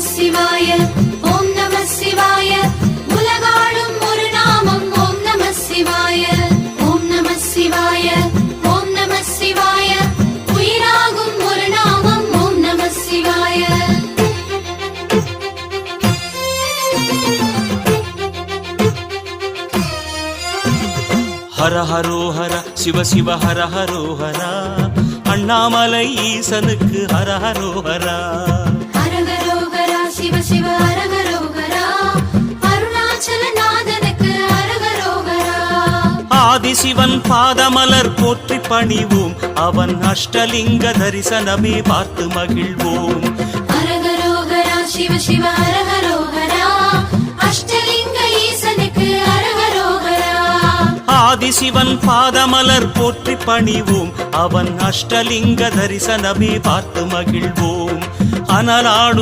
சிவாய ஓம் நம சிவாய உலகாளும் ஒரு நாமம் ஓம் நம சிவாய ஓம் நம சிவாய ஓம் நம சிவாய உயிராகும் ஒரு நாமம் ஓம் நம சிவாய ஹர ஹரோ ஹர சிவ சிவ ஹர ஹரோ ஹரா அண்ணாமலை ஈசனுக்கு ஹர ஹரோ ஹரா ஹரஹரோஹரா சிவ சிவ ஹரஹரோஹரா அருணாச்சலநாதனுக்கு ஹரஹரோஹரா ஆதிசிவன் பாதமலர் போற்றி பணிவோம் அவன் அஷ்டலிங்க தரிசனமே பார்த்து மகிழ்வோம் ஹரஹரோஹரா சிவ சிவ ஹரஹரோஹரா அஷ்டலிங்க ஈசனுக்கு ஹரஹரோஹரா ஆதிசிவன் பாதமலர் போற்றி பணிவோம் அவன் அஷ்டலிங்க தரிசனமே பார்த்து மகிழ்வோம் அனலாடும்